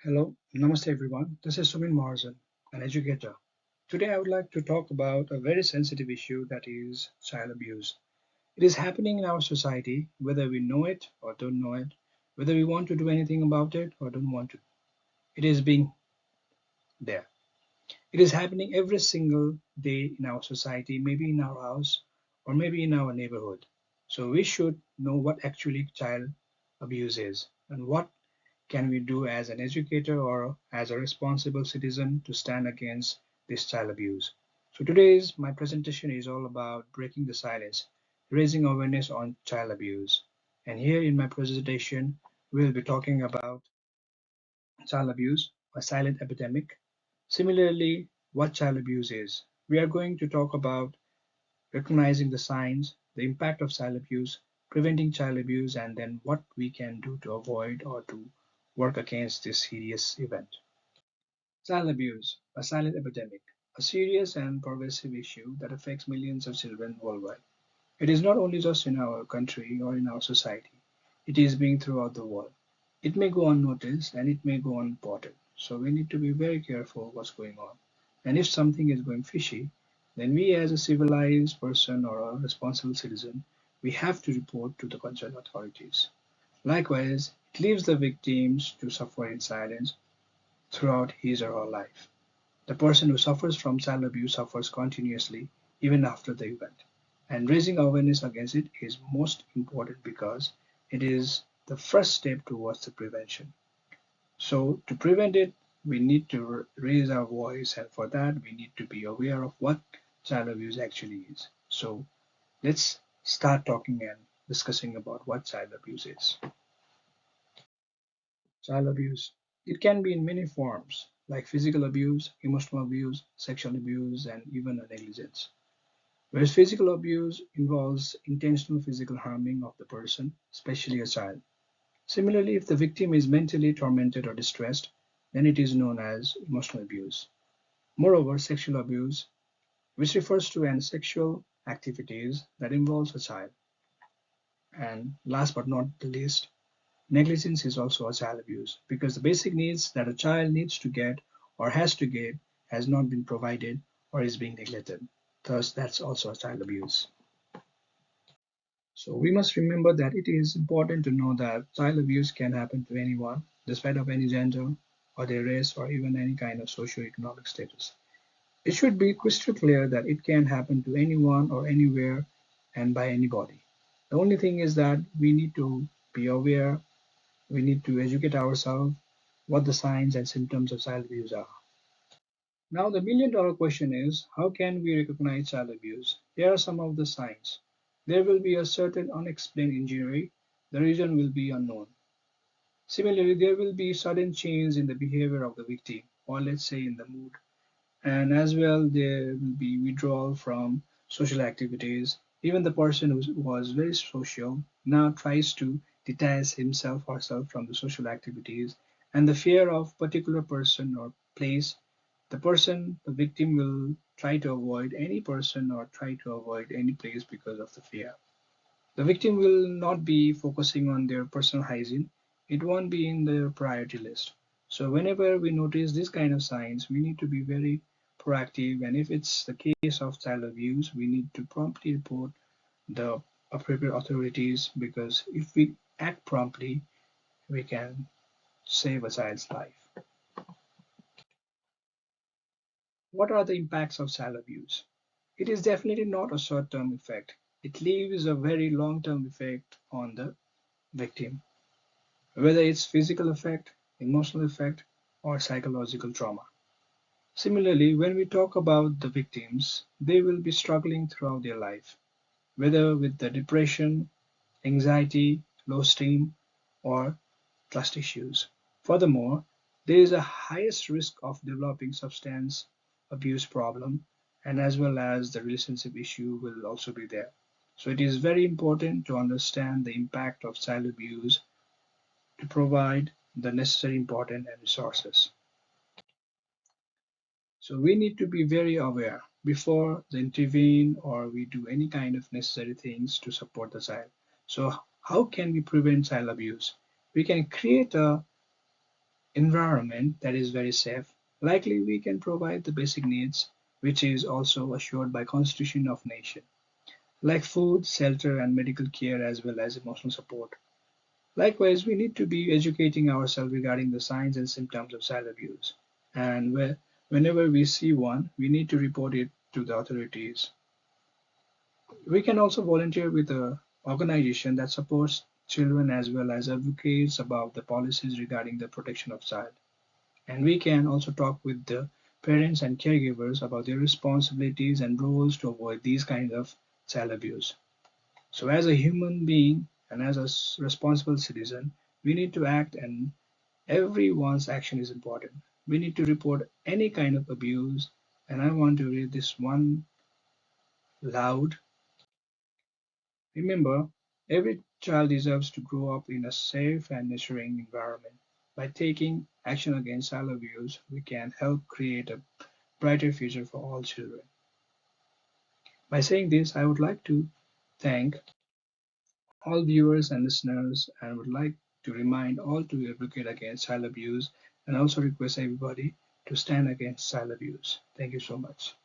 Hello, namaste everyone. This is Sumin Mahajan, an educator. Today I would like to talk about a very sensitive issue that is child abuse. It is happening in our society, whether we know it or don't know it, whether we want to do anything about it or don't want to. It is being there. It is happening every single day in our society, maybe in our house or maybe in our neighborhood. So we should know what actually child abuse is and what can we do as an educator or as a responsible citizen to stand against this child abuse? So today's my presentation is all about breaking the silence, raising awareness on child abuse. And here in my presentation, we'll be talking about child abuse, a silent epidemic. Similarly, what child abuse is. We are going to talk about recognizing the signs, the impact of child abuse, preventing child abuse, and then what we can do to avoid or to work against this hideous event. Child abuse, a silent epidemic, a serious and pervasive issue that affects millions of children worldwide. It is not only just in our country or in our society, it is being throughout the world. It may go unnoticed and it may go unreported. So we need to be very careful what's going on. And if something is going fishy, then we as a civilized person or a responsible citizen, we have to report to the concerned authorities. Likewise, it leaves the victims to suffer in silence throughout his or her life. The person who suffers from child abuse suffers continuously even after the event. And raising awareness against it is most important because it is the first step towards the prevention. So, to prevent it, we need to raise our voice, and for that, we need to be aware of what child abuse actually is. So, let's start talking and discussing about what child abuse is. Child abuse. It can be in many forms, like physical abuse, emotional abuse, sexual abuse, and even negligence. Whereas physical abuse involves intentional physical harming of the person, especially a child. Similarly, if the victim is mentally tormented or distressed, then it is known as emotional abuse. Moreover, sexual abuse, which refers to an sexual activities that involves a child. And last but not the least, negligence is also a child abuse because the basic needs that a child needs to get or has to get has not been provided or is being neglected. Thus, that's also a child abuse. So we must remember that it is important to know that child abuse can happen to anyone, despite of any gender or their race or even any kind of socio-economic status. It should be crystal clear that it can happen to anyone or anywhere and by anybody. The only thing is that we need to be aware, we need to educate ourselves what the signs and symptoms of child abuse are. Now, the million dollar question is how can we recognize child abuse? Here are some of the signs. There will be a certain unexplained injury, the reason will be unknown. Similarly, there will be sudden change in the behavior of the victim, or let's say in the mood, and as well there will be withdrawal from social activities. Even the person who was very social now tries to detach himself or herself from the social activities, and the fear of particular person or place, the victim will try to avoid any person or try to avoid any place because of the fear. The victim will not be focusing on their personal hygiene. It won't be in their priority list. So whenever we notice this kind of signs, we need to be very proactive. And if it's the case of child abuse, we need to promptly report the appropriate authorities because if we act promptly, we can save a child's life. What are the impacts of child abuse? It is definitely not a short-term effect. It leaves a very long-term effect on the victim, whether it's physical effect, emotional effect, or psychological trauma. Similarly, when we talk about the victims, they will be struggling throughout their life, whether with the depression, anxiety, low esteem, or trust issues. Furthermore, there is a highest risk of developing substance abuse problem, and as well as the relationship issue will also be there. So it is very important to understand the impact of child abuse to provide the necessary important and resources. So we need to be very aware before they intervene or we do any kind of necessary things to support the child. So how can we prevent child abuse? We can create a environment that is very safe, likely we can provide the basic needs, which is also assured by Constitution of Nation, like food, shelter, and medical care, as well as emotional support. Likewise, we need to be educating ourselves regarding the signs and symptoms of child abuse. And whenever we see one, we need to report it to the authorities. We can also volunteer with an organization that supports children as well as advocates about the policies regarding the protection of child. And we can also talk with the parents and caregivers about their responsibilities and roles to avoid these kinds of child abuse. So, as a human being and as a responsible citizen, we need to act, and everyone's action is important. We need to report any kind of abuse, and I want to read this one loud. Remember, every child deserves to grow up in a safe and nurturing environment. By taking action against child abuse, we can help create a brighter future for all children. By saying this, I would like to thank all viewers and listeners and would like to remind all to advocate against child abuse and also request everybody to stand against child abuse. Thank you so much.